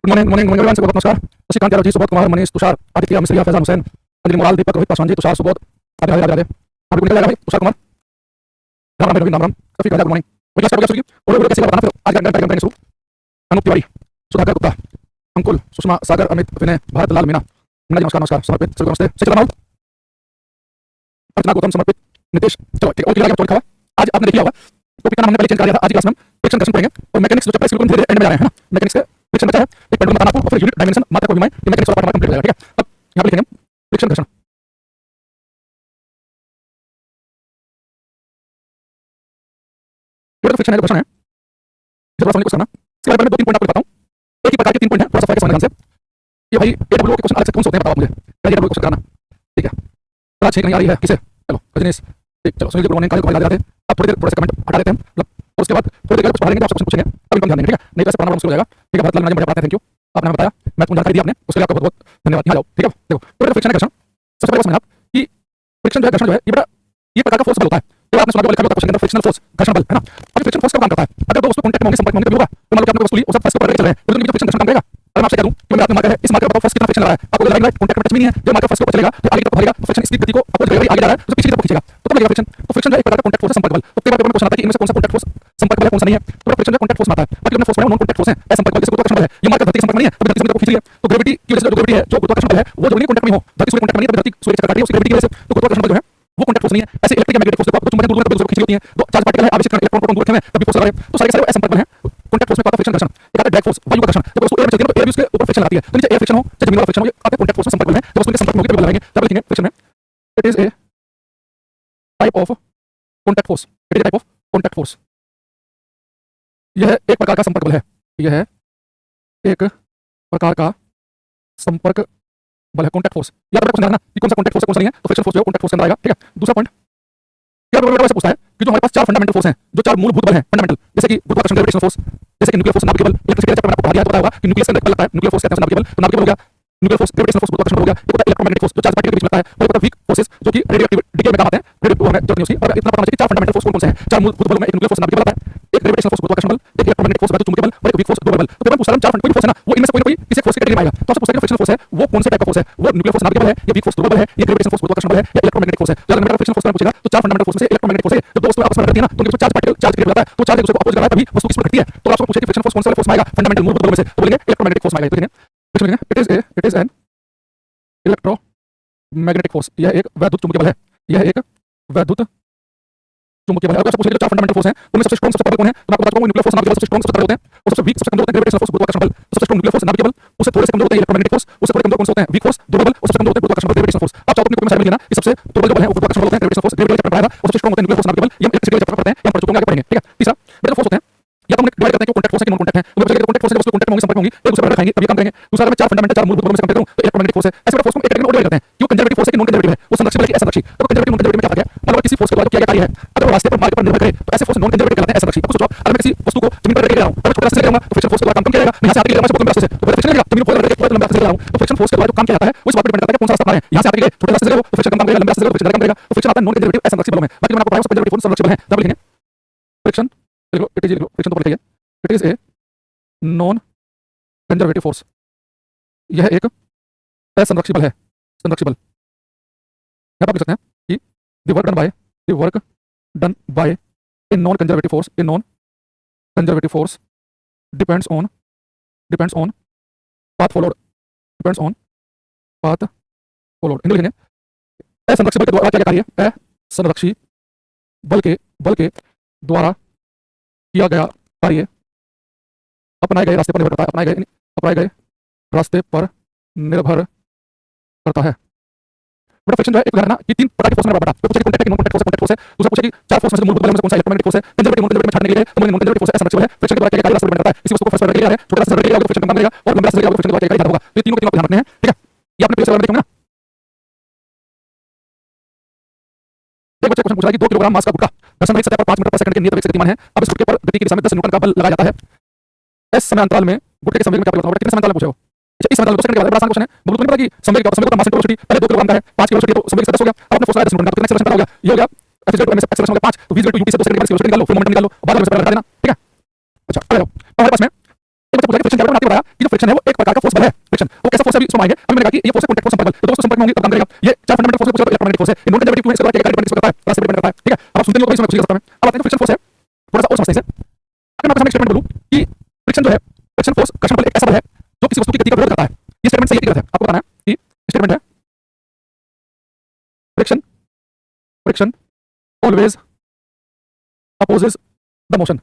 Good morning morning morning everyone, बहुत नमस्कार। Shashikant Yadav ji, Subodh Kumar, Manish, Tushar, Aditya, Mishriya, Faizan Hussain, Anjali morale, दीपक, रोहित पासवान जी, तुषार, सुबोध, आगे आगे आगे आगे आप निकल जाएगा भाई। Tushar Kumar, Ram Ram Ravindra, Ram Ram, Safi, good morning. वही क्लास करोगे और वो कैसे बताना फिर आज का डायग्राम करेंगे शुरू। अनूप तिवारी, सुधाकर गुप्ता, अंकुल, सुषमा, सागर, अमित, विनय, भारत लाल, मीना, मीना जी नमस्कार नमस्कार, समर्पित, सभी नमस्ते, सचिन राहुल, अर्चना गौतम, समर्पित, नितेश, चलो ठीक है। और क्या लिखा हुआ आज आपने देख लिया होगा, टॉपिक का नाम हमने पहले चेंज कर दिया था। आज की क्लास में फ्रिक्शन घर्षण पढ़ेंगे और मैकेनिक्स जो चैप्टर इसको धीरे एंड में जा रहे हैं, है ना। मैकेनिक्स के फ्रिक्शन बचा है, एक पेंडुलम बताना आपको और फिर यूनिट डायमेंशन मात्रा को विनिमय, ये मैकेनिक्स वाला पार्ट कंप्लीट हो जाएगा। ठीक है, अब यहां पे लिखेंगे फ्रिक्शन घर्षण। ये तो फ्रिक्शन है, घर्षण है, इसे थोड़ा समझने की कोशिश करना। इसके बारे में दो तीन पॉइंट आपको बताऊं। एक ही प्रकार के तीन पॉइंट हैं, थोड़ा सा फर्क समझने से। ये भाई एडब्ल्यू के क्वेश्चन अलग से कौन से होते हैं बताओ मुझे, पहले एडब्ल्यू क्वेश्चन कराना। ठीक है, थोड़ा छेक नहीं आ रही है किसे, चलो रजनीश, ठीक, चलो सुनील जी, गुड मॉर्निंग, काले को भाई जाते हैं। अब थोड़ी देर थोड़े से कमेंट हटा देते हैं, मतलब उसके बाद थोड़ी देर कुछ पढ़ा लेंगे तो आपसे पूछेंगे, तभी कम ध्यान देंगे। ठीक है, नहीं तो ऐसे पढ़ना मुश्किल हो जाएगा। ठीक है, भारत लाल, मुझे पढ़ाते हैं, थैंक यू, आपने हमें बताया, मैं तुमको जानकारी दी आपने, उसके लिए आपका बहुत बहुत धन्यवाद। यहाँ जाओ, ठीक है। देखो तो फ्रिक्शन है, घर्षण। सबसे पहले समझना आप कि फ्रिक्शन जो है, घर्षण जो है, ये बड़ा ये प्रकार का फोर्स बल होता है। तो आपने सुना होगा लिखा होता है क्वेश्चन के अंदर, फ्रिक्शनल फोर्स, घर्षण बल, है ना। और फ्रिक्शन फोर्स का काम करता है, अगर दो वस्तु कांटेक्ट में होंगे, संपर्क में होंगे, तभी होगा। तो मान लो कि आपने वस्तु ली और सब फर्स्ट को पकड़ के चल रहे हैं, तो नीचे फ्रिक्शन घर्षण काम करेगा। अगर मैं आपसे कह दूं कि मैं आपने मार्कर है, इस मार्कर पर फर्स्ट कितना फ्रिक्शन लगा है, आपको लगा राइट कांटेक्ट में टच भी नहीं है, जब मार्कर फर्स्ट को चलेगा तो आगे की तरफ बढ़ेगा, तो फ्रिक्शन इसकी गति को अपोज करेगा, आगे जा रहा है तो पीछे की तरफ खींचेगा, तो तब लगेगा फ्रिक्शन। तो फ्रिक्शन जो है एक प्रकार का कांटेक्ट फोर्स है, संपर्क बल। तो कई बार पेपर में क्वेश्चन आता है कि इनमें से कौन सा कांटेक्ट फोर्स संपर्क बल है, कौन सा नहीं है। तो फ्रिक्शन जो कांटेक्ट फोर्स आता है, बाकी अपने फोर्स में नॉन कांटेक्ट फोर्स है, संपर्क बल, जैसे गुरुत्वाकर्षण बल है, ये मार्कर धरती के संपर्क में नहीं है, तभी धरती से खींच रही है। तो ग्रेविटी की वजह से जो ग्रेविटी है, जो गुरुत्वाकर्षण बल है, वो जब नहीं कांटेक्ट में हो, धरती सूर्य कांटेक्ट में नहीं है, तभी धरती सूर्य चक्कर काट रही है, उसकी ग्रेविटी की वजह से, तो गुरुत्वाकर्षण बल जो है वो कांटेक्ट फोर्स नहीं है। ऐसे इलेक्ट्रिक या मैग्नेटिक फोर्स देखो, तो चुंबकीय दूर दूर खींच होती है, तो चार्ज पार्टिकल है, आवेशित कण इलेक्ट्रॉन प्रोटॉन दूर रखे हैं, तभी फोर्स लगा रहे हैं। तो सारे के सारे संपर्क बल है। कांटेक्ट फोर्स में आता है फ्रिक्शन घर्षण, एक आता है ड्रैग फोर्स, वायु का घर्षण। जब वस्तु एयर में चलती है तो एयर भी उसके ऊपर फ्रिक्शन लगाती है, तो नीचे एयर फ्रिक्शन हो चाहे जमीन वाला फ्रिक्शन हो, ये आते हैं कांटेक्ट फोर्स में, संपर्क बल है। जब वस्तु के संपर्क में होगी तभी बल लगाएंगे, तब लिखेंगे फ्रिक्शन में it is a type of contact force, it is a type of contact force. यह एक प्रकार का संपर्क बल है, यह एक प्रकार का संपर्क बल है, कांटेक्ट फोर्स। याद रखना क्वेश्चन कि कौन सा कांटेक्ट फोर्स है, कौन सा नहीं है, तो फ्रिक्शन फोर्स जो है कांटेक्ट फोर्स के अंदर आएगा। ठीक है, दूसरा पॉइंट क्या पेपर ऐसे पूछता है कि जो हमारे पास चार फंडामेंटल फोर्स हैं, जो चार मूलभूत बल हैं फंडामेंटल, जैसे कि गुरुत्वाकर्षण ग्रेविटेशनल फोर्स, जैसे कि न्यूक्लियर फोर्स, नाभिकीय बल। इलेक्ट्रिसिटी चैप्टर में आपको पढ़ा दिया, तो पता होगा कि न्यूक्लियस के अंदर बल लगता है, न्यूक्लियर फोर्स कहते हैं, नाभिकीय बल, तो नाभिकीय बल हो गया न्यूक्लियर फोर्स, ग्रेविटेशनल फोर्स गुरुत्वाकर्षण बल हो गया। एक होता है इलेक्ट्रोमैग्नेटिक फोर्स, जो चार्ज पार्टिकल के बीच में लगता है, और एक होता है वीक फोर्सेस, जो कि रेडियोएक्टिव डिके में काम आते हैं, रेडियो हमें जरूरत नहीं उसकी। और इतना पता होना चाहिए कि चार फंडामेंटल फोर्स कौन से हैं, चार मूलभूत बलों में एक न्यूक्लियर फोर्स नाभिकीय बल आता है, एक ग्रेविटेशनल फोर्स गुरुत्वाकर्षण बल, एक इलेक्ट्रोमैग्नेटिक फोर्स चुंबकीय बल, और एक वीक फोर्स ध्रुवीय बल। तो पेपर पूछता है चार कोई भी फोर्स है ना, वो इनमें से कोई ना कोई किसी फोर्स की कैटेगरी में आएगा। तो आपसे पूछता है कि फ्रिक्शनल फोर्स है वो कौन से टाइप का फोर्स है, वो न्यूक्लियर फोर्स नाभिकीय बल है, या वीक फोर्स ध्रुवीय बल है, या ग्रेविटेशनल फोर्स गुरुत्वाकर्षण बल है, या इलेक्ट्रोमैग्नेटिक फोर्स है। तो अगर फ्रिक्शनल फोर्स पूछेगा तो चार फंडामेंटल फोर्स में से इलेक्ट्रोमैग्नेटिक फोर्स है। जब दो वस्तुएं आपस में लड़ती हैं ना, तो उनके बीच चार्ज पार्टिकल चार्ज क्रिएट होता है, तो चार्ज एक दूसरे को अपोज कर रहा है, तभी वस्तु की स्पीड घटती है। तो आपको पूछे कि फ्रिक्शनल फोर्स कौन सा फोर्स में आएगा फंडामेंटल मूलभूत बलों में से, तो बोलेंगे इलेक्ट्रोमैग्नेटिक फोर्स में आएगा। तो लिखेंगे फ्रिक्शन लिखेंगे it is an electromagnetic force, यह एक वैद्युत चुंबकीय बल है, यह एक वैद्युत चुंबकीय बल है। अगर आपसे पूछे कि चार फंडामेंटल फोर्स हैं, उनमें सबसे स्ट्रांग सबसे पावरफुल कौन है, तो मैं आपको बता चुका हूं न्यूक्लियर फोर्स नाभिकीय बल सबसे स्ट्रांग सबसे तगड़े होते हैं, और सबसे वीक सबसे कमजोर होते हैं ग्रेविटेशनल फोर्स गुरुत्वाकर्षण बल। तो सबसे स्ट्रांग न्यूक्लियर फोर्स नाभिकीय बल, उससे थोड़े से कमजोर होते हैं इलेक्ट्रोमैग्नेटिक फोर्स, उससे थोड़े कमजोर कौन से होते हैं वीक फोर्स ध्रुवीय बल, और सबसे कमजोर होते हैं गुरुत्वाकर्षण बल ग्रेविटेशनल फोर्स। आप चाहो तो अपने कोई में लेना कि सबसे दुर्बल जो बल है वो गुरुत्वाकर्षण बल होते हैं, ग्रेविटेशनल फोर्स ग्रेविटी चैप्टर पढ़ाया था, और सबसे स्ट्रांग होते हैं न्यूक्लियर फोर्स नाभिकीय बल, ये हम इलेक्ट्रिसिटी चैप्टर पढ़ते हैं, यहाँ पढ़ चुके हैं, आगे पढ़ेंगे। ठीक है, तीसरा मेरे फोर्स होते हैं, या तो हम डिवाइड करते हैं कि कांटेक्ट फोर्स है कि नॉन कांटेक्ट है। तो मैं कांटेक्ट फोर्स है, जब कांटेक्ट में होंगे, संपर्क में होंगे, एक दूसरे पर खाएंगे, तभी काम करेंगे। दूसरा मैं चार फंडामेंटल चार मूलभूत बलों में से कंपेयर करूं तो इलेक्ट्रोमैग्नेटिक फोर्स है। ऐसे फोर्स को एक कैटेगरी में डिवाइड करते हैं कि वो कंजर्वेटिव फोर्स है कि नॉन कंजर्वेटिव है, वो संरक्षक है कि असंरक्षित। तो कंजर्वेटिव नॉन कंजर्वेटिव में क्या फर्क है, मतलब किसी फोर्स के द्वारा किया गया कार्य है अगर वो रास्ते पर मार्ग पर निर्भर करे तो ऐसे फोर्स नॉन कंजर्वेटिव कहलाते हैं, असंरक्षित। सोचो अगर मैं किसी वस्तु को जमीन पर रख के ले रहा हूं, अगर छोटा रास्ते से करूंगा तो फ्रिक्शन फोर्स के द्वारा काम कम किया जाएगा, मैं यहां से आगे ले रहा हूं बहुत लंबे रास्ते से, तो फ्रिक्शन लगेगा, जमीन पर रख के पूरा लंबे रास्ते से ले रहा हूं, तो फ्रिक्शन फोर्स के द्वारा जो काम किया जाता है वो इस बात पर डिपेंड करता है कि कौन सा रास्ता अपना है। यहां से आगे गए छोटे रास्ते से गए तो फ्रिक्शन कम काम करेगा, लंबे रास्ते से गए तो फ्रिक्शन ज्यादा काम करेगा। तो फ्रिक्शन आता है नॉन कंजर्वेटिव असंरक्षित बलों में। बाकी मैंने आपको बताया कंजर्वेटिव फोर्स संरक्षित बल है, तब लिखेंगे फ्रिक्शन लिखो इट इज फ्रिक्शन तो लिखिए it is a non conservative force, यह एक असंरक्षित बल है, संरक्षित बल। यहां पर लिख सकते हैं कि the work done by a non conservative force, a non conservative force depends on path followed, depends on path followed. Hindi लिखेंगे असंरक्षित बल के द्वारा क्या कार्य है, असंरक्षित बल के द्वारा किया गया कार्य अपनाए गए रास्ते पर निर्भर करता है, अपनाए गए रास्ते पर निर्भर करता है। बड़ा फ्रिक्शन जो है एक उदाहरण ना कि तीन प्रकार के फोर्स में बटा, तो पूछे कि कांटेक्ट है कि नॉन कांटेक्ट फोर्स है, दूसरा पूछे कि चार फोर्स में से मूलभूत बल में से कौन सा इलेक्ट्रोमैग्नेटिक फोर्स है, कंजर्वेटिव नॉन कंजर्वेटिव में छाड़ने के लिए तो नॉन कंजर्वेटिव फोर्स असंरक्षित बल है। फ्रिक्शन के द्वारा क्या रास्ते पर डिपेंड करता है, इसी वस्तु को फर्स्ट पर रख लिया है, छोटा रास्ता रख लिया तो फ्रिक्शन कम करेगा, और लंबा रास्ता रख लिया तो फ्रिक्शन के द्वारा क्या ज्यादा होगा। तो ये तीनों को ध्यान रखने हैं। ठीक है, ये आपने पहले देखे होंगे ना। एक बच्चा क्वेश्चन पूछ रहा है कि 2 किलोग्राम मास का गुटका घर्षण रहित सतह पर 5 मीटर पर सेकंड के नियत वेग से गतिमान है, अब इस गुटके पर गति की दिशा में 10 न्यूटन का बल लगाया जाता है, इस समय अंतराल में गुटके के संवेग में क्या परिवर्तन होगा, कितने समय अंतराल में पूछे हो। अच्छा, इस समय 2 सेकंड के बाद बड़ा आसान क्वेश्चन है, बहुत नहीं पता कि संवेग का मास इंटू वेलोसिटी, पहले 2 किलोग्राम का है, 5 किलो वेलोसिटी तो संवेग से 10 हो गया, अब आपने फोर्स लगाया 10 न्यूटन का, तो कितना एक्सेलरेशन पता हो गया, ये हो गया F is to M S acceleration हो गया 5, तो वी इज टू यूटी से 2 सेकंड के बाद वेलोसिटी निकाल लो, फिर मोमेंटम निकाल लो, बाद में लगा देना। ठीक है, अच्छा अब हमारे पास में एक बच्चा पूछा कि फ्रिक्शन क्या है, आपने बताया कि जो फ्रिक्शन फ्रिक्शन है वो एक प्रकार का फोर्स बल है। फ्रिक्शन वो कैसा फोर्स है अभी इसमें आएंगे। अभी मैंने कहा कि ये फोर्स है कॉन्टैक्ट फोर्स, संपर्क बल, तो दोस्तों संपर्क में होंगे तब काम करेगा। ये चार फंडामेंटल फोर्स है, इलेक्ट्रोमैग्नेटिक फोर्स है, इन दोनों का डेरिवेटिव है, इसके बाद क्या डिपेंड करता है, रास्ते पे डिपेंड करता है, ठीक है। अब आप सुनते नहीं हो तो इसमें कुछ कर सकता है। अब आते हैं फ्रिक्शन फोर्स है, थोड़ा सा और समझते हैं। अगर मैं आपको स्टेटमेंट बोलूं कि फ्रिक्शन जो है, फ्रिक्शन फोर्स, घर्षण बल एक ऐसा बल है जो किसी वस्तु की गति का विरोध करता है। ये स्टेटमेंट सही है कि गलत है आपको बताना है कि स्टेटमेंट है friction friction always opposes the motion.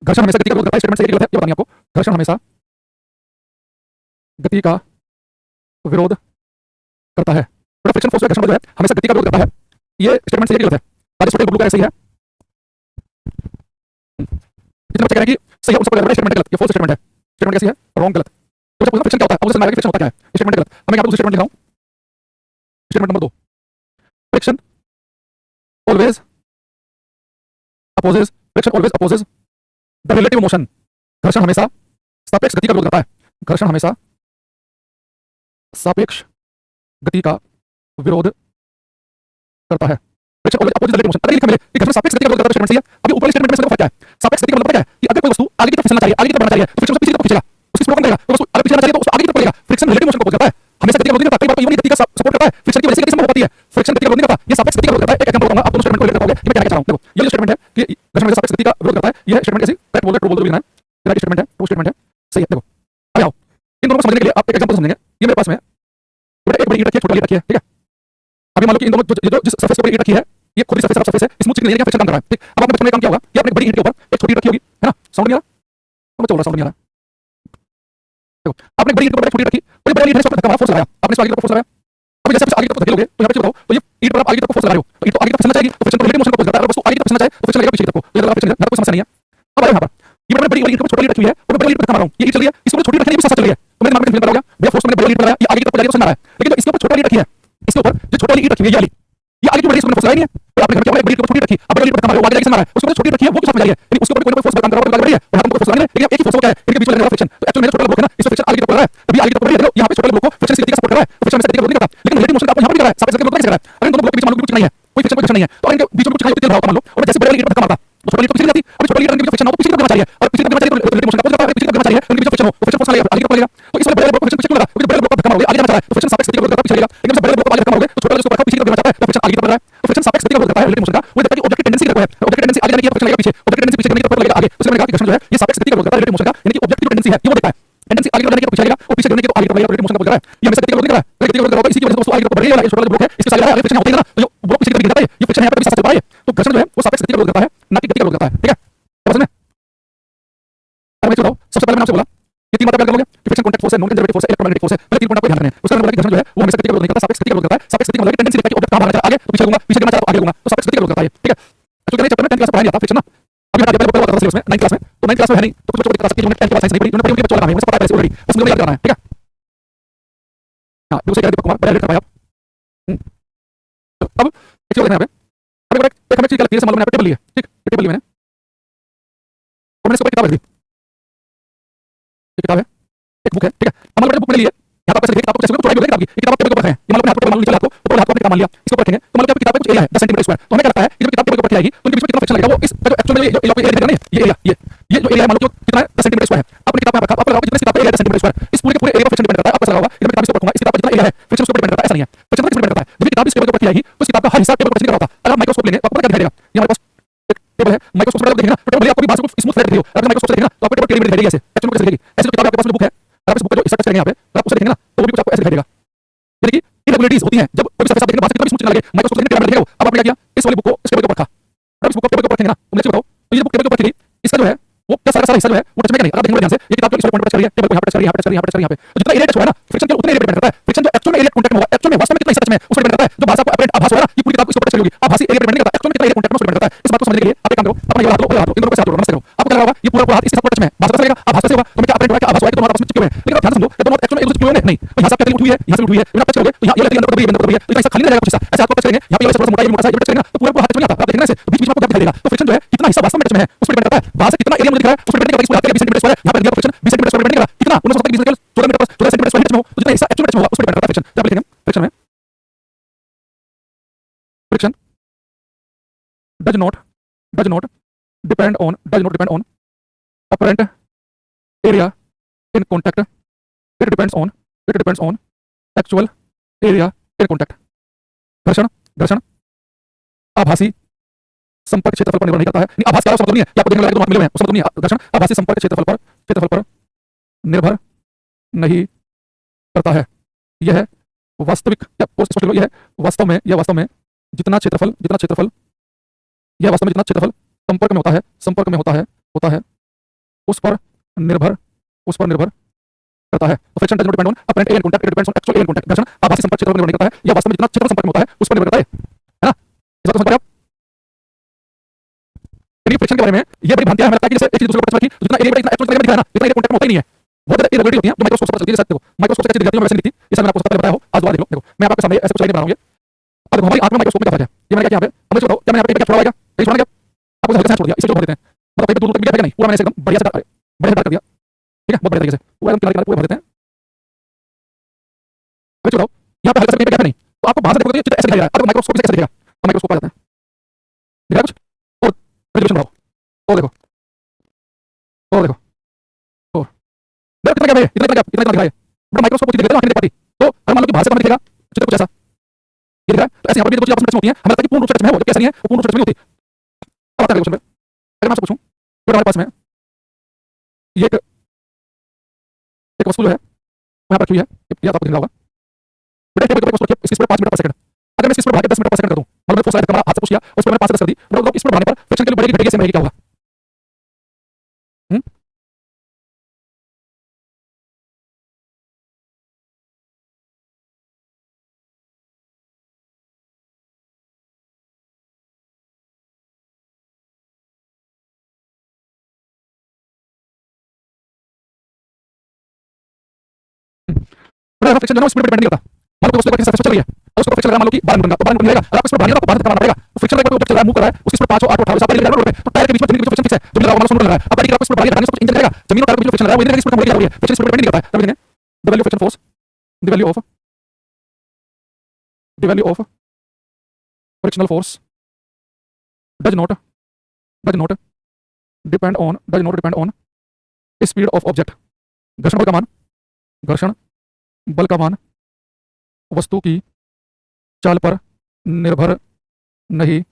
घर्षण हमेशा गति का विरोध करता है, स्टेटमेंट सही है कि गलत है ये बतानी है आपको। घर्षण हमेशा गति का विरोध करता है। तो फ्रिक्शन फोर्स घर्षण बल जो है हमेशा गति का विरोध करता है, ये स्टेटमेंट सही है कि गलत है। राजेश पटेल बबलू का सही है। जितने बच्चे कह रहे हैं कि सही है उन सबको स्टेटमेंट गलत, ये फोर्स स्टेटमेंट है। स्टेटमेंट कैसी है? रॉन्ग, गलत। तो जब फ्रिक्शन क्या होता है, अपोजिशन फ्रिक्शन होता क्या है, स्टेटमेंट गलत। अब मैं यहाँ पर दूसरी स्टेटमेंट लिख रहा हूं, statement number 2, friction always opposes, friction always opposes the relative motion. घर्षण हमेशा सापेक्ष गति का विरोध करता है। घर्षण हमेशा सापेक्ष गति का विरोध करता है। Friction always opposes the relative motion. अगर लिखा मिले कि घर्षण सापेक्ष गति का विरोध करता है तो स्टेटमेंट सही है। अभी ऊपर स्टेटमेंट में इसका फर्क क्या है? सापेक्ष गति का मतलब क्या है कि अगर कोई वस्तु आगे की तरफ फिसलना चाहिए, आगे की तरफ बढ़ना चाहिए, तो फ्रिक्शन उसको पीछे की तरफ खींचेगा, उसकी स्लो कम रहेगा। तो वस्तु आगे पीछे जाना चाहिए तो उसको आगे की तरफ पड़ेगा। फ्रिक्शन रिलेटिव मोशन को अपोज करता है, हमेशा गति का विरोध नहीं करता। कई बार इवन गति का सपोर्ट करता है। फ्रिक्शन की वजह से गति संभव होती है, फ्रिक्शन गति का विरोध नहीं करता, ये सापेक्ष गति का विरोध करता है। एक एग्जांपल बताऊंगा, आप दोनों स्टेटमेंट को रिलेट कर पाओगे कि मैं क्या कहना चाह रहा हूं। देखो ये जो स्टेटमेंट है कि घर्षण हमेशा सापेक्ष गति का विरोध करता है, ये स्टेटमेंट कैसी करेक्ट बोल रहे, ट्रू बोल रहे, राइट स्टेटमेंट है, ट्रू स्टेटमेंट है, सही है। देखो अब आओ इन दोनों को समझने के लिए आप एक एग्जांपल समझेंगे। ये मेरे पास में बेटा एक बड़ी ईंट रखी है, छोटी ईंट रखी है, ठीक है। अभी मान लो कि इन दोनों जो जिस सरफेस पे ईंट रखी है ये खुद ही सरफेस है, स्मूथ चिकनी एरिया का फ्रिक्शन काम कर रहा है, ठीक। अब आपने बचपन में काम किया होगा कि आपने बड़ी ईंट के ऊपर एक छोटी ईंट रखी होगी, है ना, साउंड नहीं आ रहा, तो चल रहा, साउंड नहीं आ रहा। देखो आपने बड़ी ईंट के ऊपर एक छोटी ईंट रखी, बड़ी बड़ी ईंट है, इस पर धक्का मारा, फोर्स लगाया, आपने इसको आगे की तरफ फोर्स लगाया। अभी जैसे आगे की तरफ धकेलोगे तो यहाँ पे बताओ, तो ये ईंट पर आप आगे की तरफ फोर्स लगा रहे हो, तो ईंट तो आगे की तरफ फिसलना चाहिए, तो फ्रिक्शन को रिलेटिव मोशन को अपोज करता है। अगर वस्तु आगे की तरफ फिसलना चाहे तो फ्रिक्शन लगेगा पीछे की तरफ को, ये लगा फ्रिक्शन, यहाँ कोई समस्या नहीं है। अब आओ यहाँ पर, ये मैंने बड़ी ईंट के ऊपर छोटी ईंट रखी है और बड़ी ईंट पर धक्का मारा हूं, ये ईंट चल रही है, इसके ऊपर छोटी ईंट रखने की साथ चल रही है, तो मेरे दिमाग में कन्फ्यूजन हो गया, भैया फोर्स मैंने बड़ी ईंट लगाया, ये आगे की तरफ जा रही है तो सुन रहा है, लेकिन जो इसके ऊपर छोटी ईंट रखी है, इसके ऊपर जो छोटी वाली ईंट रखी है ये आगे की बढ़ रही है, इसमें फोर्स लगा नहीं है। तो आपने घर में क्या हुआ, बड़ी ईंट को छोटी रखी, अब बड़ी ईंट पर धक्का मारा, वो आगे जाके मारा है, उसके ऊपर छोटी रखी है वो भी साथ में जा रही है, यानी उसके ऊपर कोई ना कोई फोर्स काम कर रहा है, वो आगे बढ़ रही है और हम को फोर्स लगाने, लेकिन एक ही फोर्स क्या है, इनके बीच में लगने वाला फ्रिक्शन। तो एक्चुअली मेरा छोटा ब्लॉक है ना, इस फ्रिक्शन आगे की तरफ बढ़ रहा है, तभी आगे की तरफ बढ़ रही है, यहाँ पे छोटे ब्लॉक को फ्रिक्शन की गति का सपोर्ट कर रहा है, तो फ्रिक्शन में गति का विरोध नहीं करता, लेकिन रिलेटिव मोशन का अपन यहाँ पर कर रहा है, सापेक्ष गति का विरोध कैसे कर रहा है। अगर इन दोनों ब्लॉक के बीच में मान लो कुछ नहीं है, कोई फ्रिक्शन कोई घर्षण नहीं है, तो इनके बीच में कुछ नहीं होता मान लो, और जैसे बड़ी वाली ईंट पर धक्का मारता तो छोटी ईंट तो पीछे जाती, अब छोटी ईंट के बीच में फ्रिक्शन हो तो पीछे की तरफ चाहिए, और पीछे की तरफ चाहिए तो रिलेटिव मोशन का अपोज करता है, पीछे की तरफ चाहिए उनके बीच में फ्रिक्शन हो तो फ्रिक्शन फोर्स लगेगा, आगे की तरफ लगेगा। तो इस वाले बड़े ब्लॉक को फ्रिक्शन पीछे क्यों लगा, क्योंकि बड़े ब्लॉक पर धक्का मारोगे आगे जाना चाह रहा है, तो फ्रिक्शन सापेक्ष गति का विरोध करता है, पीछे लगेगा, लेकिन जब बड़े ब्लॉक को आगे धक्का मारोगे तो छोटा जिसको रखा पीछे की तरफ जाना चाहता है, तो फ्रिक्शन आगे की तरफ बढ़ रहा है, तो फ्रिक्शन सापेक्ष गति का विरोध करता है रिलेटिव मोशन का। वो देखता है कि ऑब्जेक्ट की टेंडेंसी देखो है, ऑब्जेक्ट की टेंडेंसी आगे जाने की फ्रिक्शन लगेगा पीछे, ऑब्जेक्ट की टेंडेंसी पीछे जाने की तरफ लगेगा आगे, तो मैंने कहा कि घर्षण जो है ये सापेक्ष गति का विरोध करता है रिलेटिव मोशन का, यानी कि ऑब्जेक्ट की जो टेंडेंसी है ये वो देखता है, टेंडेंसी आगे बढ़ने की तो पीछे लगेगा और पीछे गिरने की तो आगे तरफ लगेगा, रिलेटिव मोशन का बोल रहा है। ये हमेशा गति का विरोध नहीं कर रहा है, गति का विरोध कर रहा है, इसी की वजह से वस्तु आगे तरफ बढ़ रही है, ये छोटा ब्लॉक है इसके साथ आगे फ्रिक्शन होता ही ना, तो जो ब्लॉक पीछे की तरफ गिरता है ये फ्रिक्शन यहाँ पर भी साथ चल रहा है, तो घर्षण जो है वो सापेक्ष गति का विरोध करता है, ना कि गति का विरोध करता है, ठीक है। समझ में? अब मैं बताऊं, सबसे पहले मैंने आपसे बोला ये तीन बातें कर लोगे कि फ्रिक्शन कॉन्टैक्ट फोर्स है, नॉन कंजर्वेटिव फोर्स है, इलेक्ट्रोमैग्नेटिक फोर्स है, पहले तीन पॉइंट आपको ध्यान रखने हैं। उसका मतलब है कि घर्षण जो है वो हमेशा गति का विरोध नहीं करता, सापेक्ष गति का विरोध करता है। सापेक्ष गति का मतलब टेंडेंसी देखता है कि ऑब्जेक्ट कहां भागना चाह रहा है, आगे तो पीछे लूंगा, पीछे गिरना चाह रहा तो आगे लूंगा, तो सापेक्ष गति का विरोध करता है, ठीक है। तो कहने चैप्टर में 10th क्लास में पढ़ाया नहीं आता फ्रिक्शन ना, अभी हटा दिया, पहले होता था सिलेबस में 9th क्लास में, तो 9th क्लास में है नहीं, तो कुछ बच्चों को दिक्कत आ सकती है, उन्होंने 10th के बाद साइंस नहीं पढ़ी, उन्होंने पढ़ी उनके बच्चों लगा है, मुझे पता है पहले से ऑलरेडी, बस मुझे याद करना है, ठीक है। हां दूसरे क्या दीपक कुमार पहले रेड कर पाया आप। अब एक चीज देखना है, अब एक हमें चीज क्या लगती है, मान लो मैंने टेबल ली है, ठीक, टेबल ली मैंने और मैंने इसके ऊपर किताब रख दी, ये किताब है, एक बुक है, ठीक है। अब मान लो बुक मैंने ली है, यहाँ पर कैसे लिखा, आपको कैसे चौड़ाई बोले किताब की, ये किताब टेबल के ऊपर है, ये मान लो अपने हाथ पर टेबल नीचे हाथ को ऊपर हाथ को अपने काम लिया, इसके ऊपर रखेंगे, तो मान लो कि किताब में कुछ एरिया है 10 सेंटीमीटर स्क्वायर, तो हमें क्या लगता है कि जब किताब टेबल के ऊपर आएगी तो उनके बीच में कितना फ्रिक्शन लगेगा, वो इस जो एक्चुअल में जो एरिया नहीं ये एरिया ये जो एरिया है मान लो कितना है 10 सेंटीमीटर स्क्वायर है, आपने किताब में रखा, आपको लगाओ जितनी किताब का एरिया 10 सेंटीमीटर स्क्वायर, इस पूरे के पूरे एरिया पर फ्रिक्शन डिपेंड करता है, आपको लगा होगा ये मैं किताब से रखूंगा, इस किताब का जितना एरिया है फ्रिक्शन उसके ऊपर डिपेंड करता है, ऐसा नहीं है, फ्रिक्शन किस पर डिपेंड करता है, जब किताब इस टेबल के ऊपर आएगी तो इस किताब का हर हिस्सा टेबल पर नहीं कर रहा होता। अगर आप माइक्रोस्कोप लेंगे तो आपको क्या दिखाई देगा, ये हमारे पास एक टेबल है, माइक्रोस्कोप से देखेंगे ना तो टेबल आपको भी बाहर से स्मूथ फ्लैट दिखेगी, अगर माइक्रोस्कोप से देखेंगे ना तो आपको टेबल टेढ़ी दिखाई देगी, ऐसे एक्चुअल में कैसे दिखेगी, ऐसे जो किताब आपके पास में बुक है, आप इस बुक को जो सर्च करेंगे यहाँ पे तो आप उसे देखेंगे ना तो वो भी कुछ आपको ऐसे दिखाई देगा, यानी कि इरेगुलरिटीज होती हैं जब कोई सरफेस आप देखेंगे बाहर से कितना भी स्मूथ लगे, माइक्रोस्कोप से टेबल दिखेगा। अब आपने क्या किया, इस वाली बुक को इस टेबल के ऊपर रखा, अब इस बुक को टेबल के ऊपर रखेंगे ना तो मुझे बताओ, तो ये बुक टेबल के ऊपर रखी गई, इसका जो है वो क्या सारा हिस्सा जो है वो टच में नहीं, अगर देखेंगे ध्यान से ये किताब को इस वाले पॉइंट पर टच कर रही है, टेबल को यहाँ पर टच कर रही है, यहाँ पर टच कर रही है, यहाँ पर टच कर रही है, यहाँ पे तो जितना एरिया टच हुआ है ना फ्रिक्शन के उतने एरिया डिपेंड करता है, फ्रिक्शन जो एक्चुअल में एरिया कॉन्टैक्ट में होगा, एक्चुअल में वास्तव में कितना हिस्सा टच में उस पर डिपेंड करता है, जो भाषा को अपडेट आभास हो रहा है ये पूरी किताब इस पर टच करेगी, आभासी एरिया डिपेंड नहीं करता, एक्चुअल में कितना एरिया कॉन्टैक्ट में डिपेंड करता है। इस बात को समझने के लिए आप एक काम करो, अपना ये हाथ लो और हाथ लो, इन दोनों को साथ जोड़ो, नमस्ते करो, आपको क्या लगा होगा ये पूरा हाथ इस हाथ पर टच में भाषा कैसे लगेगा, आभास कैसे होगा, तो मैं क्या अपडेट हुआ कि आभास हुआ कि दोनों आपस में चिपके हुए हैं, लेकिन आप ध्यान समझो ये दोनों एक्चुअल में एक दूसरे से चिपके हुए नहीं, तो यहाँ से आपकी उठी हुई है, यहाँ से उठी हुई है, जब आप टच करोगे तो यहाँ ये लगेगा अंदर को भी अंदर को भी है, तो ऐसा खाली नहीं रहेगा कुछ हिस्सा, ऐसे हाथ को टच करेंगे यहाँ पे थोड़ा सा मोटा ये मोटा सा ये टच करेंगे तो पूरा हाथ टच में आता है, आप देखेंगे ऐसे तो बीच बीच में आपको गैप दिखाई देगा, तो फ्रिक्शन जो है कितना हिस्सा वास्तव में टच में है उस पर डिपेंड करता है, बाहर से कितना एरिया मुझे दिख रहा है उस पर डिपेंड करता है, इसको हाथ के 20 सेंटीमीटर स्क्वायर यहाँ पर दिया फ्रिक्शन 20 सेंटीमीटर स्क्वायर डिपेंड करेगा कितना 19 तक 20 केवल 14 मीटर पर 14 सेंटीमीटर स्क्वायर टच में हो, तो जितना हिस्सा एक्चुअल में टच में होगा उस पर डिपेंड करता है फ्रिक्शन। क्या लिखेंगे फ्रिक्शन में, friction does not depend on apparent area in contact it depends on actual area in contact. घर्षण घर्षण आभासी संपर्क क्षेत्रफल पर निर्भर नहीं करता है। नहीं, आभास क्या मतलब नहीं है कि आपको देखने लगा कि दोनों हाथ मिले हुए हैं, उसका मतलब नहीं है। घर्षण आभासी संपर्क क्षेत्रफल पर निर्भर नहीं करता है। यह वास्तविक या स्पष्ट लो, यह वास्तव में जितना क्षेत्रफल यह वास्तव में जितना क्षेत्रफल संपर्क में होता है उस पर निर्भर करता है। तो friction does not depend on apparent air contact, it depends on actual air contact. घर्षण आभासी संपर्क क्षेत्रफल पर निर्भर नहीं करता है, यह वास्तव में जितना क्षेत्रफल संपर्क में होता है उस पर निर्भर करता है ना? इस बात को समझ पा रहे आप? फ्रिक्शन के बारे में ये बड़ी भ्रांतियां हमें लगता है कि जैसे एक चीज दूसरे को टच की जितना एरिया इतना एक्चुअल एरिया दिखा है ना, इतना एरिया कांटेक्ट में होता ही नहीं है। बहुत ज्यादा इरेगुलरिटी होती है जो माइक्रोस्कोप से पता चलती है। जैसे देखो माइक्रोस्कोप से कैसी दिखती है वैसे नहीं दिखती। इसे मैंने आपको सबसे पहले बताया हो, आज दोबारा देख लो। देखो मैं आपके सामने ऐसे कुछ लाइनें बना रहा हूं। ये अब देखो हमारी आंख में माइक्रोस्कोप में क्या फर्क है? ये मैंने क्या किया यहाँ पे, हमें बताओ क्या मैंने यहाँ पे क्या छोड़ा हुआ है? कहीं छोड़ा गया? आपको हल्का सा छोड़ दिया, इसे जो भर देते हैं। मतलब कहीं पे दूर दूर तक दिखेगा नहीं, पूरा मैंने एकदम बढ़िया से कर दिया। ठीक है, बहुत बढ़िया तरीके से पूरा एकदम किनारे पूरा भर देते हैं। अब बताओ यहाँ पे हल्का सा कहीं पे गैप है नहीं, तो आपको बाहर से देखोगे चित्र ऐसे दिखाई दे रहा है। अब माइक्रोस्कोप से कैसे दिखेगा? हम माइक्रोस्कोप आ जाते हैं, दिख रहा है कुछ? और रेजोल्यूशन बढ़ाओ, और देखो और देखो कितना गैप है, इतना दिख रहा है। बड़ा माइक्रोस्कोप को देखते हैं, आंखें नहीं देख पाती। तो अगर मान लो कि बाहर से दिखेगा चित्र कुछ ऐसा, ये दिख रहा है। तो ऐसे यहाँ पर भी दो चीजें आपस में टच होती हैं, हमें लगता है कि पूर्ण रूप से टच में है वो, जबकि ऐसा नहीं है, वो पूर्ण रूप से टच नहीं होती। अब आते हैं क्वेश्चन पे। अगर मैं आपसे पूछूं कि हमारे पास में ये एक वस्तु जो है वहां पर रखी हुई है, ये आपको दिख रहा होगा। बेटा टेबल के ऊपर वस्तु रखी है, इसकी स्पीड 5 मीटर पर सेकंड। अगर मैं इसकी स्पीड बढ़ा के 10 मीटर पर सेकंड कर दूं, मतलब मैं फोर्स लगा हाथ से पुश किया, उस पर मैंने 5 से 10 कर दी, तो इस पर बढ़ाने पर फ्रिक्शन के लिए बढ़ेगी घटेगी, सेम रहेगी, क्या होगा? बेटा फ्रिक्शन जो है स्पीड पर डिपेंड नहीं करता। मान लो कि वस्तु पर सरफेस चल रही है और उसको फ्रिक्शन लगा, मान लो कि 12 न्यूटन का, तो 12 न्यूटन लगेगा। अगर आपको इस पर बढ़ानी है तो आपको 12 करना पड़ेगा। तो फ्रिक्शन का ऊपर चल रहा है, मूव कर रहा है, उसकी स्पीड 5 और 8 और 18 सब टायर रोड पे, तो टायर के बीच में जमीन के बीच में फ्रिक्शन फिक्स है, जो लगा मान लो 100 न्यूटन लगा है। अब गाड़ी की आपको स्पीड बढ़ानी है, घटानी है, सब इंजन रहेगा। जमीन और टायर के बीच में फ्रिक्शन लगा है, वो इंजन की स्पीड कम हो रही है, फ्रिक्शन स्पीड पर डिपेंड नहीं करता है। तब देखेंगे the value of friction force, the value of frictional force does not depend on speed of object. घर्षण बल का मान वस्तु की चाल पर निर्भर नहीं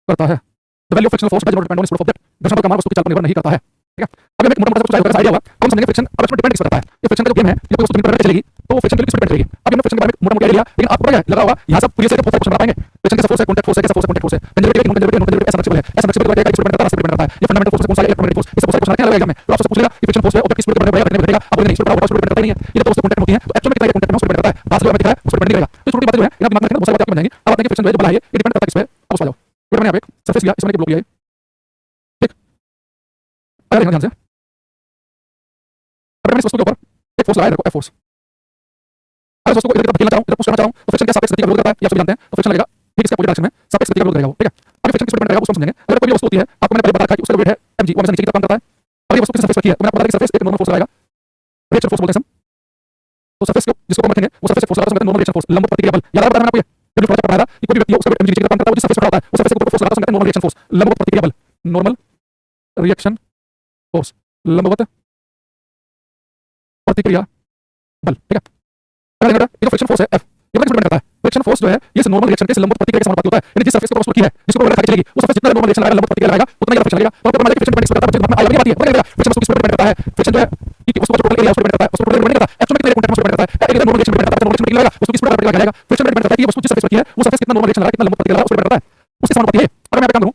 करता है। The value of frictional force does not depend on speed of object. घर्षण बल का मान वस्तु की चाल पर निर्भर नहीं करता है। ठीक है, अब हमें एक मोटा मोटा कुछ आइडिया हुआ, हम समझेंगे फ्रिक्शन अब इसमें डिपेंड किस पर करता है। ये फ्रिक्शन का जो गेम है, ये कोई वस्तु जमीन पर चलेगी तो वो फ्रिक्शन के लिए किस पर डिपेंड करेगी। अब हमने फ्रिक्शन के बारे में मोटा मोटा आइडिया, लेकिन आपको पता है लगा होगा यहाँ सब पूरी से बहुत सारे क्वेश्चन बना पाएंगे। फ्रिक्शन कैसा फोर्स है, कांटेक्ट फोर्स है, कैसा फोर्स है, कांटेक्ट फोर्स है, कंजर्वेटिव है, नॉन कंजर्वेटिव, ऐसा फ्लेक्सिबल है, ऐसा फ्लेक्सिबल है, किस पर डिपेंड करता है, किस पर डिपेंड करता है, ये फंडामेंटल फोर्स है, कौन सा इलेक्ट्रोमैग्नेटिक फोर्स, ये सब सारे क्वेश्चन रखने लगेगा में। तो आपसे पूछेगा कि फ्रिक्शन फोर्स है ऑब्जेक्ट की स्पीड पर डिपेंड करेगा, घटेगा, आप बोलेंगे नहीं, स्पीड पर डिपेंड करता ही नहीं है, ये तो कांटेक्ट होती है। तो एक्चुअल में कितना कांटेक्ट में उस पर डिपेंड करता है, बात जो हमें दिख रहा है उस पर डिपेंड नहीं करेगा। तो छोटी बातें जो है इनका दिमाग में रखना, बहुत सारी बातें बन जाएंगी। अब आते हैं कि फ्रिक्शन जो है बल है, ये डिपेंड करता है किस पे, अब उस पर जाओ। फिर मैंने यहाँ पे एक सरफेस लिया, इसमें एक ब्लॉक लिया, ठीक, अगर ध्यान से अब मैंने इस वस्तु के ऊपर एक फोर्स लगाया, देखो एफ फोर्स। अगर वस्तु को इधर धकेलना चाहूं, इधर पुश करना चाहूं, तो फ्रिक्शन के सापेक्ष गति का विरोध करता है, ये आप सभी जानते हैं। तो फ्रिक्शन लगेगा ठीक इसके अपोजिट डायरेक्शन में, सापेक्ष गति का विरोध करेगा वो, ठीक है। अब फ्रिक्शन किस पर डिपेंड करेगा उसको समझेंगे। अगर कोई वस्तु होती है, आपको मैंने पहले बताया था कि उसका वेट है mg, वो हमेशा नीचे की तरफ काम करता है। और ये वस्तु किस सरफेस पर की है, तो मैंने आपको बताया कि सरफेस एक नॉर्मल फोर्स लगाएगा, रिएक्शन फोर्स बोलते हैं हम। तो सरफेस को जिसको हम रखेंगे वो सरफेस फोर्स लगाता है, नॉर्मल रिएक्शन फोर्स, लंबवत प्रतिक्रिया बल। याद बताया मैंने आपको, ये जो थोड़ा सा पढ़ाया था कि कोई भी व्यक्ति हो उसका वेट mg नीचे की तरफ काम करता है, वो जिस सरफेस पर होता है उस सरफेस के ऊपर फोर्स लगाता है, उसको कहते हैं नॉर्मल रिएक्शन फोर्स, लंबवत प्रतिक्रिया बल, नॉर्मल रिएक्शन फोर्स, लंबवत प्रतिक्रिया बल, ठीक है। अगर देखो ये जो फ्रिक्शन फोर्स है F, ये किस पर डिपेंड करता है? फ्रिक्शन फोर्स जो है ये नॉर्मल रिएक्शन के लंबवत प्रतिक्रिया के समानुपाती होता है। यानी जिस सरफेस के ऊपर वस्तु की है, जिसको ऊपर रखा चलेगी, उस सरफेस जितना नॉर्मल रिएक्शन लगाएगा, लंबवत प्रतिक्रिया लगाएगा, उतना ही फ्रिक्शन लगेगा। तो आपको पता है कि फ्रिक्शन डिपेंड करता है, बच्चे में आइडिया बात है, पता लगेगा फ्रिक्शन वस्तु किस पर डिपेंड करता है। फ्रिक्शन जो है कि वस्तु का टोटल एरिया उस पर डिपेंड करता है, उस पर टोटल डिपेंड नहीं करता, एक्चुअल में कितने कांटेक्ट में डिपेंड करता है। एक नॉर्मल रिएक्शन डिपेंड करता है, नॉर्मल रिएक्शन लगेगा, वस्तु किस पर डिपेंड करेगा। फ्रिक्शन डिपेंड करता है कि वस्तु जिस सरफेस पर की है, वो सरफेस कितना नॉर्मल रिएक्शन लगाएगा, कितना लंबवत प्रतिक्रिया लगाएगा, उस पर डिपेंड करता है, उसके समानुपाती है। अगर मैं यहाँ पे काम करूं,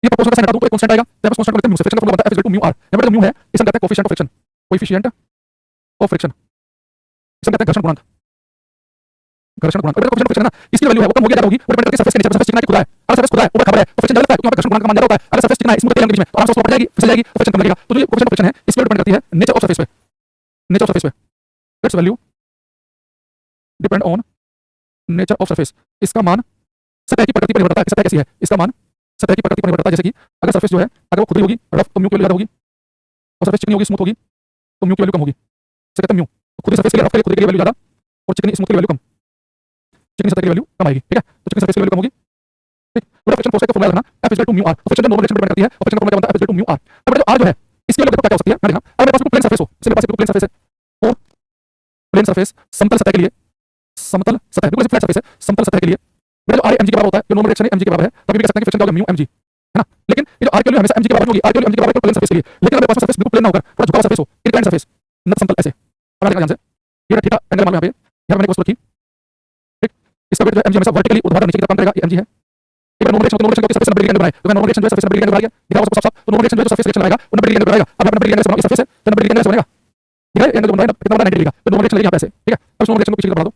ये प्रोपोर्शनल का साइन हटा दूं तो एक कांस्टेंट आएगा, तो मैं कांस्टेंट को लिखते हैं म्यू से। फ्रिक्शन का फॉर्मूला बनता है F = μr। यहाँ पे म्यू है, इसे हम कहते हैं coefficient of friction, coefficient of friction, इसे कहते हैं घर्षण गुणांक। घर्षण गुणांक अगर कोएफिशिएंट फ्रिक्शन है ना, इसकी वैल्यू है वो कम हो गया ज्यादा होगी, वो डिपेंड करती है सरफेस के नीचे, सरफेस चिकना है कि खुदा है। अगर सरफेस खुदा है ऊपर खबर है तो फ्रिक्शन ज्यादा लगता है, क्योंकि घर्षण गुणांक का मान ज्यादा होता है। अगर सरफेस चिकना है स्मूथ है बीच में, तो आराम से उसको पड़ जाएगी, फिसल जाएगी, तो फ्रिक्शन कम लगेगा। तो जो ये कोएफिशिएंट ऑफ फ्रिक्शन है इस पर डिपेंड करती है नेचर ऑफ सरफेस पे, नेचर ऑफ सरफेस पे, it's value depend on nature of surface. इसका मान सतह की प्रकृति पर निर्भर करता है, सतह कैसी है, इसका मान सतह की प्रकृति पर निर्भर करता है। जैसे कि अगर सरफेस जो है अगर वो खुदी होगी रफ तो म्यू की वैल्यू ज्यादा होगी, और सरफेस चिकनी होगी स्मूथ होगी तो म्यू की वैल्यू कम होगी, इसे कहते हैं म्यू। तो खुदी सरफेस के लिए रफ के लिए खुदी की वैल्यू ज्यादा और चिकनी स्मूथ की वैल्यू कम, चिकनी सतह की वैल्यू कम आएगी, ठीक है। तो चिकनी सरफेस की वैल्यू कम होगी, ठीक। पूरा फ्रिक्शन फोर्स का फॉर्मूला रखना F = μr। तो फ्रिक्शन नॉर्मल रिएक्शन डिपेंड करती है और फ्रिक्शन का फॉर्मूला बनता है F = μr। अब जो r जो है इसकी वैल्यू देखो क्या हो सकती है, मैं देखना अगर मेरे पास कोई प्लेन सरफेस हो, जैसे मेरे पास एक प्लेन सरफेस है और प्लेन सरफेस समतल सतह के लिए, समतल सतह बिल्कुल फ्लैट सरफेस है, समतल सतह के लिए बेटा जो r mg के बराबर होता है, जो नॉर्मल रिएक्शन है mg के बराबर है, तभी भी कह सकते हैं कि फ्रिक्शन क्या होगा म्यू mg, है ना। लेकिन ये जो r की वैल्यू हमेशा mg के बराबर होगी, r की वैल्यू mg के बराबर प्लेन सरफेस के लिए, लेकिन अगर मेरे पास सरफेस बिल्कुल प्लेन ना होकर थोड़ा झुका हुआ सरफेस हो, इंक्लाइंड सरफेस, न समतल ऐसे, अब देखना ध्यान से, ये थीटा एंगल मान लो यहाँ पे मैंने कोस रखी, ठीक, इसका वेट जो है mg हमेशा वर्टिकली ऊर्ध्वाधर नीचे की तरफ काम करेगा, ये mg है। एक बार नॉर्मल रिएक्शन की सरफेस 90 डिग्री एंगल बनाए, तो मैं नॉर्मल रिएक्शन जो है सरफेस 90 डिग्री एंगल बना दिया, दिखा उसको साफ-साफ, तो नॉर्मल रिएक्शन जो है सरफेस रिएक्शन लगाएगा, वो 90 डिग्री एंगल बनाएगा। अब 90 डिग्री एंगल से बनाओ इस सरफेस है, तो 90 डिग्री एंगल से बनेगा, ठीक है, एंगल जो बन रहा है कितना बड़ा 90 डिग्री का, तो नॉर्मल रिएक्शन लगेगी यहाँ पे ऐसे, ठीक है। अब इस नॉर्मल रिएक्शन को पीछे की तरफ बढ़ा दो,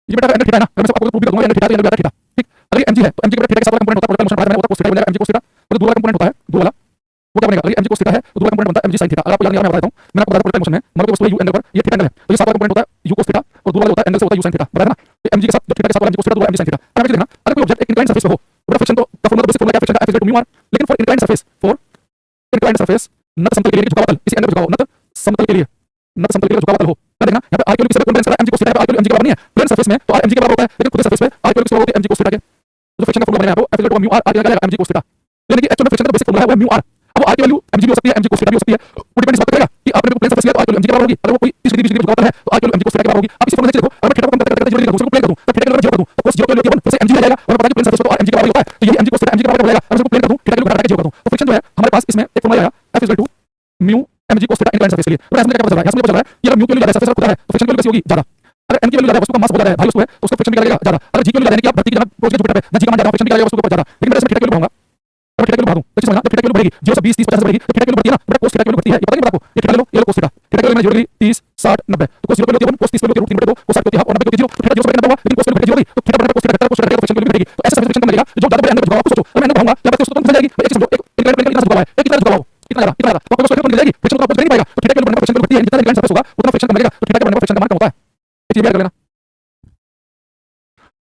ये बेटा एंगल थीटा है ना, मैं आपको प्रूव भी कर दूंगा, एंगल थीटा तो एंगल थीटा, ठीक। अगर ये mg है, तो mg के बेटा थीटा के साथ वाला कंपोनेंट होता है, पोलर मोशन बनाया मैंने, वो तो cos थीटा बनेगा, mg cos थीटा, और दूर वाला कंपोनेंट होता है, दूर वाला वो क्या बनेगा, अगर mg cos थीटा है तो दूर वाला कंपोनेंट बनता है mg sin थीटा। अगर आपको याद नहीं आ रहा मैं बता देता हूं, मैंने आपको बताया पोलर मोशन में मान लो कि वस्तु u एंगल पर ये थीटा एंगल है, तो ये साथ वाला कंपोनेंट होता है u cos थीटा, और दूर वाला होता है एंगल से होता है u sin थीटा, बराबर है ना। तो mg के साथ जो थीटा के साथ वाला mg cos थीटा, दूर वाला mg sin थीटा। अब देखना, अगर कोई ऑब्जेक्ट एक इंक्लाइंड सरफेस पे हो, तो फ्रिक्शन तो का फॉर्मूला बेसिक फॉर्मूला क्या, फ्रिक्शन का F = μr, लेकिन for inclined surface, for inclined surface नत समतल के लिए झुकाव तल, इसी एंगल पे झुकाव, नत समतल के लिए, नत समतल के लिए झुकाव तल हो, क्या देखना यहाँ पे r की वैल्यू किसी पे कौन बैलेंस कर रहा है, mg cos थीटा, r की वैल्यू mg के बराबर नहीं है, प्लेन सरफेस में तो r mg के बराबर होता है, लेकिन खुद सरफेस पे r की वैल्यू किसी बराबर होती है mg cos थीटा के, जो फ्रिक्शन का फॉर्मूला बनेगा वो F = μr, r निकालेगा mg cos थीटा, यानी कि एक्चुअल में फ्रिक्शन का बेसिक फॉर्मूला है वो है μr। अब r की वैल्यू mg भी हो सकती है, mg cos थीटा भी हो सकती है, वो डिपेंड इस बात पे करेगा कि आपने प्लेन सरफेस लिया तो r की वैल्यू mg के बराबर होगी, अगर वो कोई 30 डिग्री 20 डिग्री झुकाव तल है तो r की वैल्यू mg cos थीटा के बराबर होगी। आप इसी फॉर्मूले से देखो, अगर मैं थीटा को कम करके 0 डिग्री रखूं, उसको प्लेन कर दूं, तो थीटा की वैल्यू 0 कर दूं, तो cos 0 की वैल्यू 1, फिर से mg आ जाएगा, और पता है कि प्लेन सरफेस पे तो r mg के बराबर होता है, तो यही mg cos थीटा mg के बराबर हो जाएगा। अब इसको प्लेन कर दूं, थीटा की वैल्यू घटा के 0 कर दूं, तो फ्रिक्शन जो है हमारे पास इसमें एक फॉर्मूला आएगा F = μ mg cos theta inclined surface के लिए। तो इसमें क्या पता चल रहा है, इसमें पता चल रहा है ये म्यू की वैल्यू ज्यादा है, सरफेस खुदा है, तो फ्रिक्शन की वैल्यू कैसी होगी, ज्यादा। अगर m की वैल्यू ज्यादा है, वस्तु का मास बहुत ज्यादा है, भारी वस्तु है, तो उसका फ्रिक्शन भी क्या लगेगा, ज्यादा। अगर g की वैल्यू ज्यादा है कि आप धरती की जगह पहुंच के जुपिटर पे, g का मान ज्यादा, फ्रिक्शन भी क्या लगेगा वस्तु के ऊपर ज्यादा। लेकिन मैं इसमें थीटा की वैल्यू बढ़ाऊंगा, अब थीटा की वैल्यू बढ़ा दूं तो चीज समझना, जब थीटा की वैल्यू बढ़ेगी 0 से 20 30 50 बढ़ेगी, तो थीटा की वैल्यू बढ़ती है ना, बेटा cos थीटा की वैल्यू बढ़ती है, ये पता नहीं आपको, ये थीटा ले लो, ये लो cos थीटा, थीटा की वैल्यू मैंने जोड़ ली 30 60 90, तो cos 0 की वैल्यू होती है 1, cos 30 की वैल्यू होती है √3/2, cos 60 की होती है 1/2, और 90 की होती है 0, तो थीटा 0 से 90 हुआ, लेकिन cos की वैल्यू घटेगी, तो थीटा बढ़ने पर cos थीटा घटता है, cos थीटा घटेगा तो फ्रिक्शन की वैल्यू घटेगी, तो ऐसा फ्रिक्शन कम मिलेगा जो ज्यादा बड़े एंगल पे झुकाव। आपको सोचो, अगर मैं एंगल बढ़ाऊंगा या वस्तु तुरंत फंस जाएगी, एक समझो, एक इंक्लाइंड प्लेन कितना झुकाव है, एक कितना झुकाव हो, कितना ज्यादा, तो आपको वस्तु मिल जाएगी, फ्रिक्शन तो आपको नहीं पाएगा, तो थीटा की वैल्यू बढ़ने पर फ्रिक्शन घटती है, जितना इंक्लाइंड सरफेस होगा उतना फ्रिक्शन कम मिलेगा, तो थीटा के बढ़ने पर फ्रिक्शन का मान कम होता है, ये चीज याद कर लेना।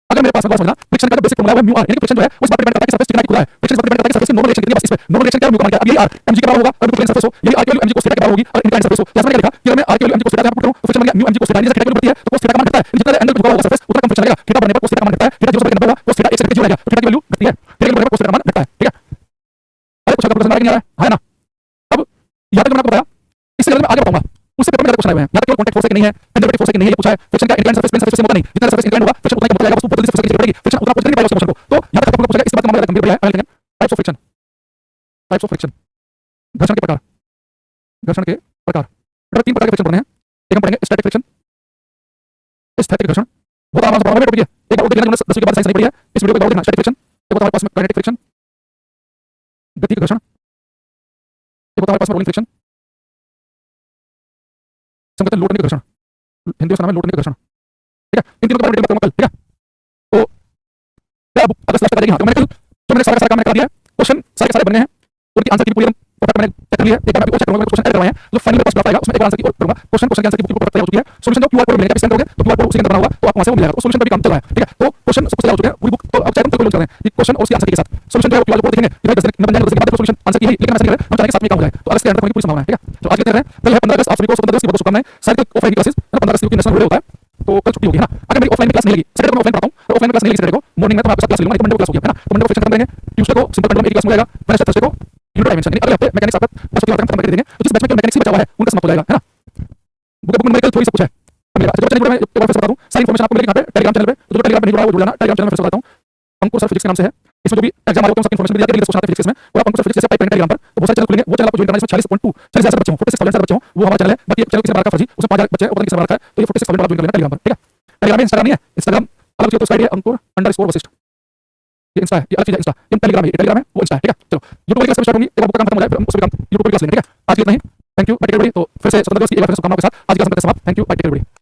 अगर मेरे पास समझना फ्रिक्शन का जो बेसिक फॉर्मूला है वो म्यू आर, यानी कि फ्रिक्शन जो है उस बात पे डिपेंड करता है कि सरफेस कितना खुला है, फ्रिक्शन इस बात पे डिपेंड करता है कि सरफेस की नॉर्मल रिएक्शन कितनी है, बस इस पे नॉर्मल रिएक्शन क्या म्यू का मान क्या, अब यही आर mg के बराबर होगा, अगर प्लेन सरफेस हो, यही आर की वैल्यू mg cos थीटा के बराबर होगी, और इंक्लाइंड सरफेस हो, यहाँ क्या लिखा कि अगर मैं आर की वैल्यू mg cos थीटा यहाँ पुट करूं तो फ्रिक्शन बन गया म्यू mg cos थीटा, जैसे थीटा की वैल्यू बढ़ती है तो cos थीटा का मान घटता है, जितना एंगल पे झुका होगा सरफेस उतना कम फ्रिक्शन लगेगा, थीटा बढ़ने पर cos थीटा का मान घटता है, थीटा 0 से 90 होगा, cos थीटा 1 से 0 हो जाएगा, तो थीटा की वैल्यू घटती है, थीटा की वैल्यू बढ़ने पर cos थीटा का मान घटता है, ठीक है। अरे कुछ अगर नहीं आ रहा है ना, अब यहाँ तक मैंने आपको बताया, इससे मैं आगे बताऊंगा, उससे पेपर में क्वेश्चन आए हुए हैं, यहाँ तक केवल कॉन्टैक्ट फोर्स नहीं है, कंजर्वेटिव फोर्स नहीं है, ये पूछा है फ्रिक्शन का इंक्लाइंड सरफेस प्लेन सरफेस में होता नहीं, जितना सरफेस इंक्लाइंड होगा फ्रिक्शन उतना ही बढ़ता जाएगा, वस्तु बहुत जल्दी सरफेस की पड़ेगी, फ्रिक्शन उतना पहुंच नहीं पाएगा उस मोशन को, तो यहाँ तक आपको पूछा इसके बाद का मामला गंभीर बढ़िया है। अगले लेंगे types of friction, types of friction, घर्षण के प्रकार, घर्षण के प्रकार, बेटा 3 प्रकार के फ्रिक्शन पढ़ने हैं, एक हम पढ़ेंगे स्टैटिक फ्रिक्शन, स्थैतिक घर्षण, बहुत आराम से पढ़ाऊंगा बेटा, एक बार देखना 10वीं के बाद साइंस नहीं पढ़ी है, इस वीडियो को एक बार देखना, स्टैटिक फ्रिक्शन, एक बार हमारे पास में काइनेटिक फ्रिक्शन, गतिक घर्षण, एक बार हमारे पास में रोलिंग फ्रिक्शन, संगठन लोटने का घर्षण, हिंदी में नाम है लोटने का घर्षण, ठीक है। इन तीनों का डिटेल में बताऊंगा कल, ठीक है। तो अब अगस्त लास्ट तक आ जाएगी, हाँ तो मैंने कल जो मैंने सारा काम मैंने करा दिया है, क्वेश्चन सारे बने हैं, उनकी आंसर की पूरी परफेक्ट मैंने चेक कर लिया है, एक बार मैं चेक करूंगा, क्वेश्चन ऐड करवाए हैं, जो फाइनल मेरे पास ड्राफ्ट आएगा उसमें एक आंसर की और करूंगा, क्वेश्चन के आंसर की पूरी परफेक्ट तैयार हो चुकी है, सॉल्यूशन जो क्यूआर कोड मिलेगा, आप स्कैन करोगे तो क्यूआर कोड उसी के अंदर बना होगा, तो आपको वहां से वो मिलेगा, तो सॉल्यूशन पर भी काम चल रहा है, ठीक है। तो क्वेश्चन सब कुछ तैयार हो चुके हैं, पूरी बुक तो अब चाहे तुम कोई लोग कर रहे हैं कि क्वेश्चन और उसके आंसर के साथ सॉल्यूशन जो है क्यूआर कोड देखेंगे कि भाई 10 दिन में बन जाएगा, 10 दिन के बाद सॉल्यूशन आंसर की है, लेकिन ऐसा नहीं है, हम चाहेंगे साथ में काम हो जाए, तो अगस्त के अंदर होने की पूरी संभावना है, ठीक है। तो आज कहते हैं कल है 15 अगस्त, आप सभी को स्वतंत्रता दिवस की बहुत शुभकामनाएं, सारी ऑफलाइन की क्लासेस 15 अगस्त को नेशनल हॉलिडे होता है, तो कल छुट्टी होगी, है ना। अगर मेरी ऑफलाइन क्लास नहीं लगी, सैटरडे को मैं ऑफलाइन पढ़ाता हूं, और ऑफलाइन क्लास नहीं लगी सैटरडे को मॉर्निंग में, तो मैं आपके साथ क्लास लूंगा, मंडे को क्लास होगी, है ना। तो मंडे को फ्रिक्शन खत्म करेंगे, ट्यूसडे को सिंपल पेंडुलम एक क्लास मिलेगा, वेडनेसडे थर्सडे को यूनिट डायमेंशन, यानी अगले हफ्ते मैकेनिक्स आपका बस होती है खत्म कर देंगे, तो जिस बैच में मैकेनिक्स बचा हुआ है उनका समाप्त हो जाएगा, है ना। बुक में कल थोड़ी सब कुछ है, मेरा अच्छा चलिए मैं एक बार फिर बता दूं, सारी इन्फॉर्मेशन आपको मिलेगी यहाँ पे टेलीग्राम चैनल पे, तो जो टेलीग्राम पे नहीं जुड़ा है वो जुड़ जाना, टेलीग्राम चैनल में फिर से बताता हूं, अंकुर सर फिजिक्स के नाम से है, इसमें जो भी एग्जाम आ रहे हैं सबकी इन्फॉर्मेशन मिल जाती है, क्वेश्चन आते हैं फिजिक्स में, और आप अंकुर सर फिजिक्स से टाइप करेंगे टेलीग्राम पर, तो बहुत सारे चैनल खुलेंगे, वो चैनल आपको ज्वाइन करना है, इसमें 40.2 40,000 बच्चे हों, 46,000 बच्चे हों, वो हमारा चैनल है। बाकी चैनल किसी बार का फर्जी, उसमें 5,000 बच्चे और पता नहीं किस बार का है, तो ये 46,000 आप ज्वाइन कर लेना टेलीग्राम पर, ठीक है। टेलीग्राम में इंस्टाग्राम नहीं है, इंस्टाग्राम अलग से, तो उसका आईडी है अंकुर_वशिष्ठ, ये इंस्टा है, ये अलग चीज है इंस्टा, ये टेलीग्राम है, ये टेलीग्राम है वो इंस्टा है, ठीक है। चलो यूट्यूब की क्लास स्टार्ट होंगी, एक बार काम खत्म हो जाए फिर हम उस पे काम यूट्यूब की क्लास लेंगे, ठीक है। आज के इतना ही, thank you bye take everybody, तो फिर से स्वतंत्रता दिवस की एक बार फिर शुभकामनाओं के साथ आज की क्लास में समाप्त, thank you bye take everybody.